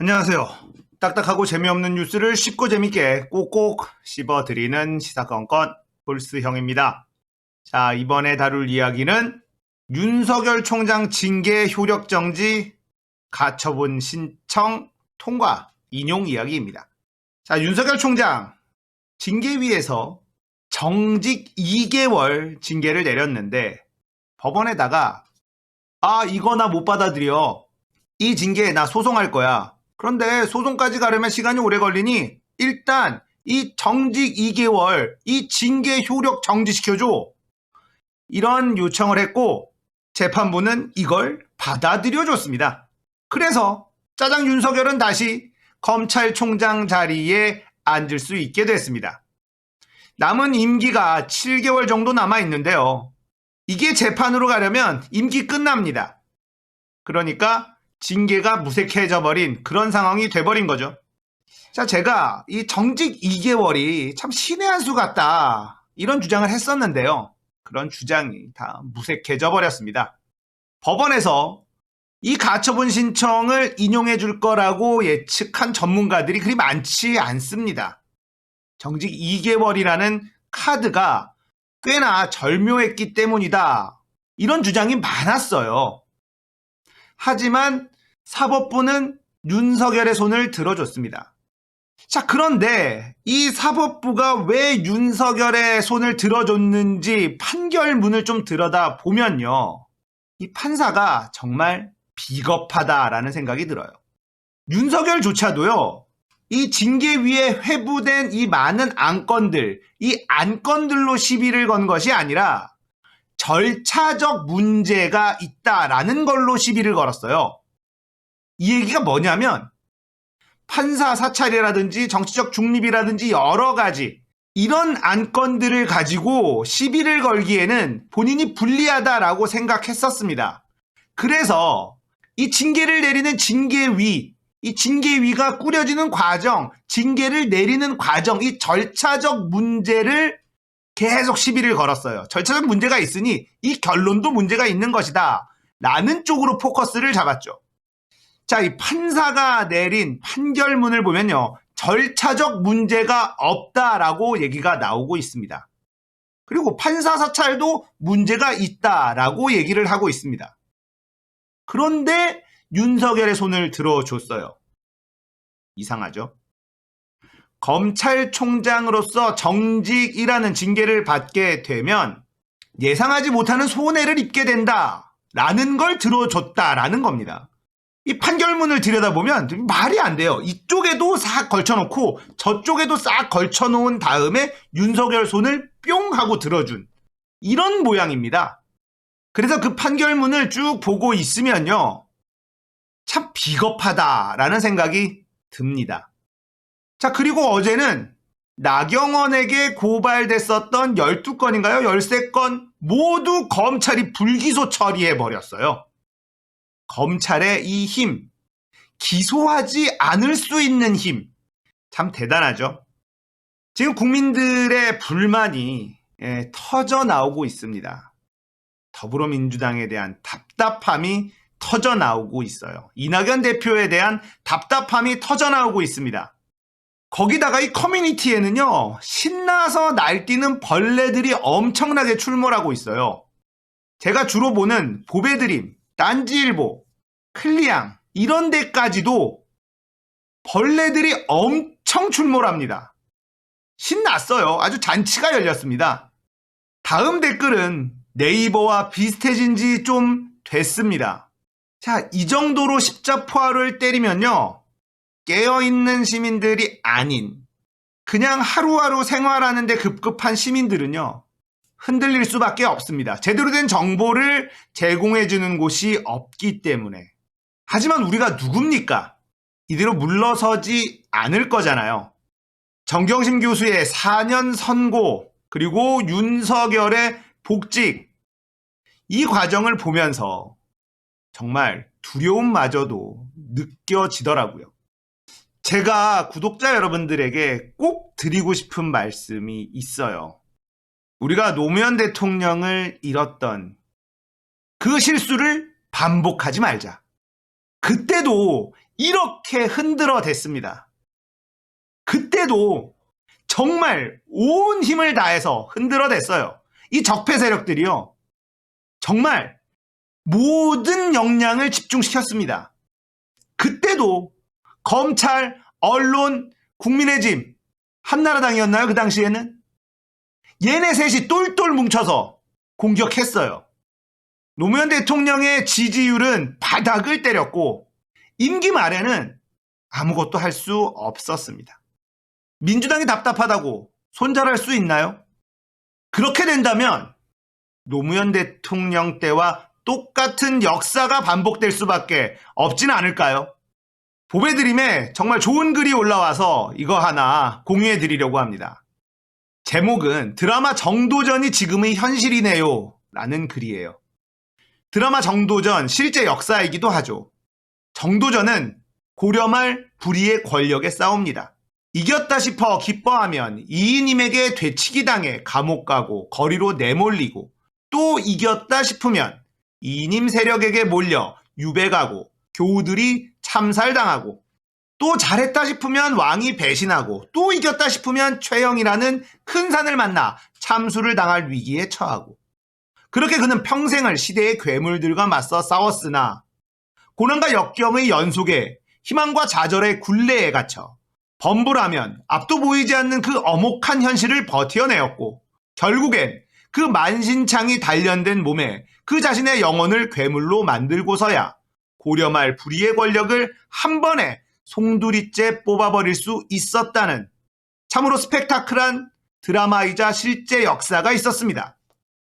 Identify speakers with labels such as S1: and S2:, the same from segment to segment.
S1: 안녕하세요. 딱딱하고 재미없는 뉴스를 쉽고 재밌게 꼭꼭 씹어드리는 시사건건 볼스형입니다. 자, 이번에 다룰 이야기는 윤석열 총장 징계 효력 정지 가처분 신청 통과 인용 이야기입니다. 자, 윤석열 총장 징계위에서 정직 2개월 징계를 내렸는데 법원에다가 이거 나 못 받아들여. 이 징계 나 소송할 거야. 그런데 소송까지 가려면 시간이 오래 걸리니 일단 이 정직 2개월, 이 징계 효력 정지시켜줘. 이런 요청을 했고 재판부는 이걸 받아들여줬습니다. 그래서 짜장 윤석열은 다시 검찰총장 자리에 앉을 수 있게 됐습니다. 남은 임기가 7개월 정도 남아있는데요. 이게 재판으로 가려면 임기 끝납니다. 그러니까 징계가 무색해져 버린 그런 상황이 돼버린 거죠. 자, 제가 이 정직 2개월이 참 신의 한 수 같다 이런 주장을 했었는데요. 그런 주장이 다 무색해져 버렸습니다. 법원에서 이 가처분 신청을 인용해 줄 거라고 예측한 전문가들이 그리 많지 않습니다. 정직 2개월이라는 카드가 꽤나 절묘했기 때문이다. 이런 주장이 많았어요. 하지만 사법부는 윤석열의 손을 들어줬습니다. 자, 그런데 이 사법부가 왜 윤석열의 손을 들어줬는지 판결문을 좀 들여다보면요. 이 판사가 정말 비겁하다라는 생각이 들어요. 윤석열조차도요. 이 징계위에 회부된 이 많은 안건들, 이 안건들로 시비를 건 것이 아니라 절차적 문제가 있다라는 걸로 시비를 걸었어요. 이 얘기가 뭐냐면 판사 사찰이라든지 정치적 중립이라든지 여러 가지 이런 안건들을 가지고 시비를 걸기에는 본인이 불리하다라고 생각했었습니다. 그래서 이 징계를 내리는 징계위, 이 징계위가 꾸려지는 과정, 징계를 내리는 과정, 이 절차적 문제를 계속 시비를 걸었어요. 절차적 문제가 있으니 이 결론도 문제가 있는 것이다 라는 쪽으로 포커스를 잡았죠. 자, 이 판사가 내린 판결문을 보면요. 절차적 문제가 없다라고 얘기가 나오고 있습니다. 그리고 판사 사찰도 문제가 있다라고 얘기를 하고 있습니다. 그런데 윤석열의 손을 들어줬어요. 이상하죠? 검찰총장으로서 정직이라는 징계를 받게 되면 예상하지 못하는 손해를 입게 된다라는 걸 들어줬다라는 겁니다. 이 판결문을 들여다보면 말이 안 돼요. 이쪽에도 싹 걸쳐놓고 저쪽에도 싹 걸쳐놓은 다음에 윤석열 손을 뿅 하고 들어준 이런 모양입니다. 그래서 그 판결문을 쭉 보고 있으면요. 참 비겁하다라는 생각이 듭니다. 자, 그리고 어제는 나경원에게 고발됐었던 12건인가요? 13건 모두 검찰이 불기소 처리해버렸어요. 검찰의 이 힘, 기소하지 않을 수 있는 힘, 참 대단하죠. 지금 국민들의 불만이 터져 나오고 있습니다. 더불어민주당에 대한 답답함이 터져 나오고 있어요. 이낙연 대표에 대한 답답함이 터져 나오고 있습니다. 거기다가 이 커뮤니티에는요, 신나서 날뛰는 벌레들이 엄청나게 출몰하고 있어요. 제가 주로 보는 보배드림, 딴지일보, 클리앙 이런 데까지도 벌레들이 엄청 출몰합니다. 신났어요. 아주 잔치가 열렸습니다. 다음 댓글은 네이버와 비슷해진 지 좀 됐습니다. 자, 이 정도로 십자포화를 때리면요. 깨어있는 시민들이 아닌 그냥 하루하루 생활하는데 급급한 시민들은요. 흔들릴 수밖에 없습니다. 제대로 된 정보를 제공해주는 곳이 없기 때문에. 하지만 우리가 누굽니까? 이대로 물러서지 않을 거잖아요. 정경심 교수의 4년 선고 그리고 윤석열의 복직 이 과정을 보면서 정말 두려움마저도 느껴지더라고요. 제가 구독자 여러분들에게 꼭 드리고 싶은 말씀이 있어요. 우리가 노무현 대통령을 잃었던 그 실수를 반복하지 말자. 그때도 이렇게 흔들어댔습니다. 그때도 정말 온 힘을 다해서 흔들어댔어요. 이 적폐 세력들이요. 정말 모든 역량을 집중시켰습니다. 그때도 검찰, 언론, 국민의힘, 한나라당이었나요? 그 당시에는? 얘네 셋이 똘똘 뭉쳐서 공격했어요. 노무현 대통령의 지지율은 바닥을 때렸고 임기 말에는 아무것도 할 수 없었습니다. 민주당이 답답하다고 손절할 수 있나요? 그렇게 된다면 노무현 대통령 때와 똑같은 역사가 반복될 수밖에 없진 않을까요? 보배드림에 정말 좋은 글이 올라와서 이거 하나 공유해 드리려고 합니다. 제목은 드라마 정도전이 지금의 현실이네요 라는 글이에요. 드라마 정도전 실제 역사이기도 하죠. 정도전은 고려말 불의의 권력의 싸움입니다. 이겼다 싶어 기뻐하면 이인임에게 되치기 당해 감옥 가고 거리로 내몰리고 또 이겼다 싶으면 이인임 세력에게 몰려 유배 가고 교우들이 참살당하고 또 잘했다 싶으면 왕이 배신하고 또 이겼다 싶으면 최영이라는 큰 산을 만나 참수를 당할 위기에 처하고 그렇게 그는 평생을 시대의 괴물들과 맞서 싸웠으나 고난과 역경의 연속에 희망과 좌절의 굴레에 갇혀 범부라면 앞도 보이지 않는 그 엄혹한 현실을 버텨내었고 결국엔 그 만신창이 단련된 몸에 그 자신의 영혼을 괴물로 만들고서야 고려말 불의의 권력을 한 번에 송두리째 뽑아버릴 수 있었다는 참으로 스펙타클한 드라마이자 실제 역사가 있었습니다.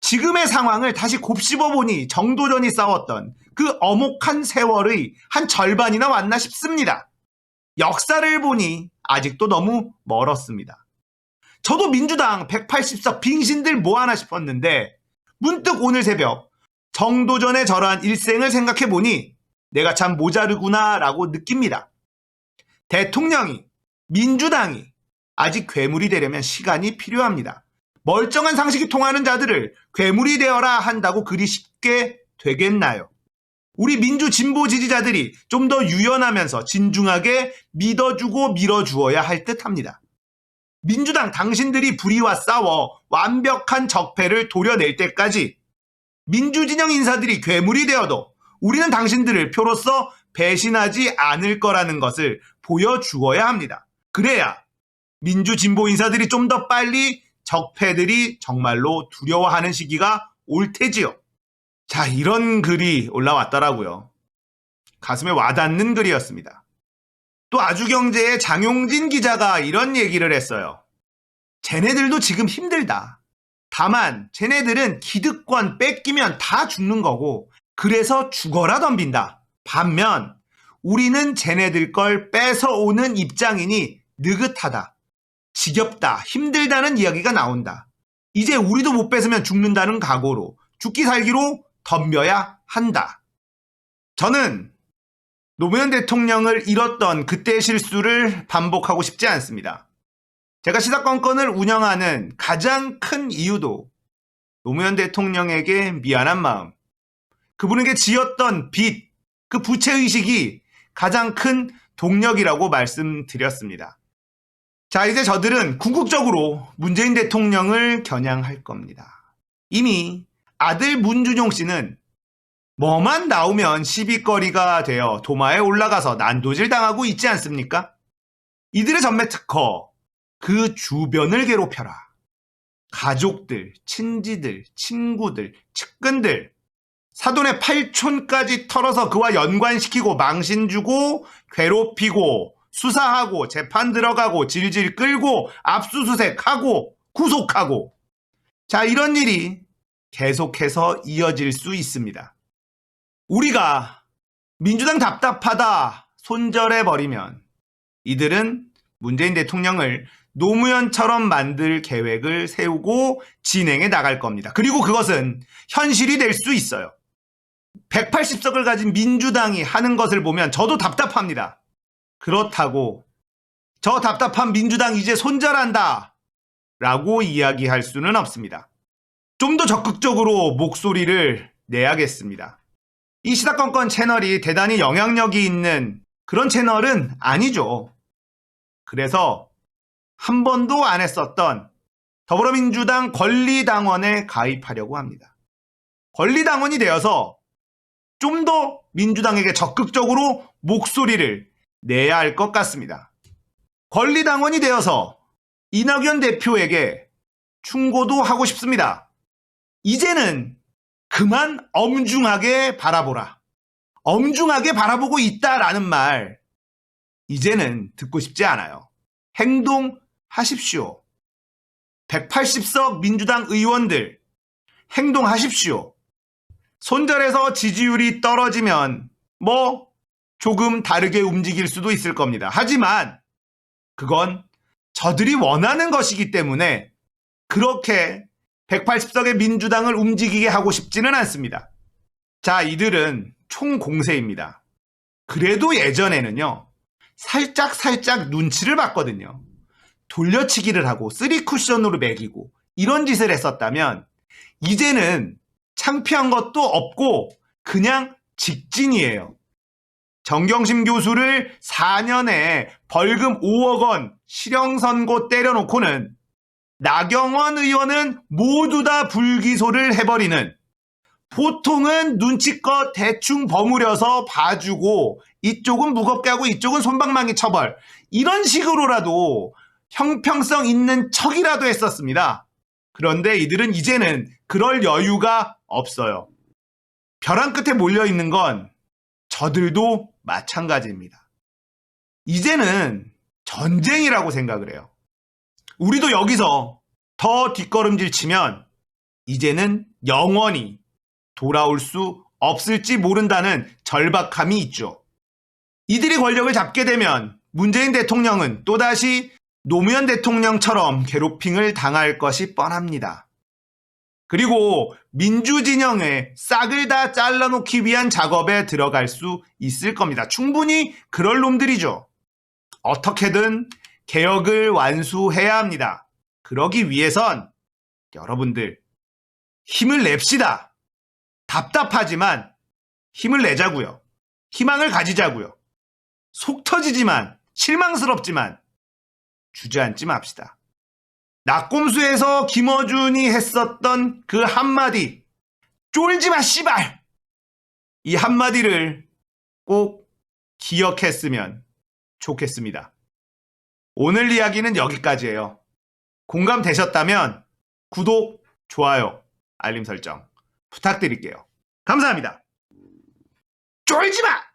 S1: 지금의 상황을 다시 곱씹어보니 정도전이 싸웠던 그 엄혹한 세월의 한 절반이나 왔나 싶습니다. 역사를 보니 아직도 너무 멀었습니다. 저도 민주당 180석 빙신들 뭐하나 싶었는데 문득 오늘 새벽 정도전의 저러한 일생을 생각해보니 내가 참 모자르구나 라고 느낍니다. 대통령이, 민주당이 아직 괴물이 되려면 시간이 필요합니다. 멀쩡한 상식이 통하는 자들을 괴물이 되어라 한다고 그리 쉽게 되겠나요? 우리 민주 진보 지지자들이 좀 더 유연하면서 진중하게 믿어주고 밀어주어야 할 듯합니다. 민주당 당신들이 불의와 싸워 완벽한 적폐를 도려낼 때까지 민주진영 인사들이 괴물이 되어도 우리는 당신들을 표로서 배신하지 않을 거라는 것을 보여주어야 합니다. 그래야 민주진보 인사들이 좀 더 빨리 적폐들이 정말로 두려워하는 시기가 올 테지요. 자, 이런 글이 올라왔더라고요. 가슴에 와닿는 글이었습니다. 또 아주경제의 장용진 기자가 이런 얘기를 했어요. 쟤네들도 지금 힘들다. 다만 쟤네들은 기득권 뺏기면 다 죽는 거고 그래서 죽어라 덤빈다. 반면 우리는 쟤네들 걸 뺏어오는 입장이니 느긋하다. 지겹다. 힘들다는 이야기가 나온다. 이제 우리도 못 뺏으면 죽는다는 각오로 죽기 살기로 덤벼야 한다. 저는 노무현 대통령을 잃었던 그때의 실수를 반복하고 싶지 않습니다. 제가 시사건건을 운영하는 가장 큰 이유도 노무현 대통령에게 미안한 마음, 그분에게 지었던 빚, 그 부채의식이 가장 큰 동력이라고 말씀드렸습니다. 자, 이제 저들은 궁극적으로 문재인 대통령을 겨냥할 겁니다. 이미 아들 문준용 씨는 뭐만 나오면 시비거리가 되어 도마에 올라가서 난도질 당하고 있지 않습니까? 이들의 전매 특허, 그 주변을 괴롭혀라. 가족들, 친지들, 친구들, 측근들, 사돈의 팔촌까지 털어서 그와 연관시키고 망신 주고 괴롭히고 수사하고 재판 들어가고 질질 끌고 압수수색하고 구속하고 자, 이런 일이 계속해서 이어질 수 있습니다. 우리가 민주당 답답하다 손절해버리면 이들은 문재인 대통령을 노무현처럼 만들 계획을 세우고 진행해 나갈 겁니다. 그리고 그것은 현실이 될 수 있어요. 180석을 가진 민주당이 하는 것을 보면 저도 답답합니다. 그렇다고 저 답답한 민주당 이제 손절한다 라고 이야기할 수는 없습니다. 좀 더 적극적으로 목소리를 내야겠습니다. 이 시사건건 채널이 대단히 영향력이 있는 그런 채널은 아니죠. 그래서 한 번도 안 했었던 더불어민주당 권리당원에 가입하려고 합니다. 권리당원이 되어서 좀 더 민주당에게 적극적으로 목소리를 내야 할 것 같습니다. 권리당원이 되어서 이낙연 대표에게 충고도 하고 싶습니다. 이제는 그만 엄중하게 바라보라. 엄중하게 바라보고 있다라는 말 이제는 듣고 싶지 않아요. 행동하십시오. 180석 민주당 의원들 행동하십시오. 손절해서 지지율이 떨어지면 뭐 조금 다르게 움직일 수도 있을 겁니다. 하지만 그건 저들이 원하는 것이기 때문에 그렇게 180석의 민주당을 움직이게 하고 싶지는 않습니다. 자, 이들은 총공세입니다. 그래도 예전에는요, 살짝 눈치를 봤거든요. 돌려치기를 하고 3쿠션으로 매기고 이런 짓을 했었다면 이제는 창피한 것도 없고 그냥 직진이에요. 정경심 교수를 4년에 벌금 5억 원 실형 선고 때려놓고는 나경원 의원은 모두 다 불기소를 해버리는, 보통은 눈치껏 대충 버무려서 봐주고 이쪽은 무겁게 하고 이쪽은 솜방망이 처벌, 이런 식으로라도 형평성 있는 척이라도 했었습니다. 그런데 이들은 이제는 그럴 여유가 없어요. 벼랑 끝에 몰려있는 건 저들도 마찬가지입니다. 이제는 전쟁이라고 생각을 해요. 우리도 여기서 더 뒷걸음질 치면 이제는 영원히 돌아올 수 없을지 모른다는 절박함이 있죠. 이들이 권력을 잡게 되면 문재인 대통령은 또다시 노무현 대통령처럼 괴롭힘을 당할 것이 뻔합니다. 그리고 민주진영의 싹을 다 잘라놓기 위한 작업에 들어갈 수 있을 겁니다. 충분히 그럴 놈들이죠. 어떻게든 개혁을 완수해야 합니다. 그러기 위해선 여러분들 힘을 냅시다. 답답하지만 힘을 내자고요. 희망을 가지자고요. 속 터지지만 실망스럽지만 주저앉지 맙시다. 낙곰수에서 김어준이 했었던 그 한마디, 쫄지마 씨발! 이 한마디를 꼭 기억했으면 좋겠습니다. 오늘 이야기는 여기까지예요. 공감되셨다면 구독, 좋아요, 알림 설정 부탁드릴게요. 감사합니다. 쫄지마!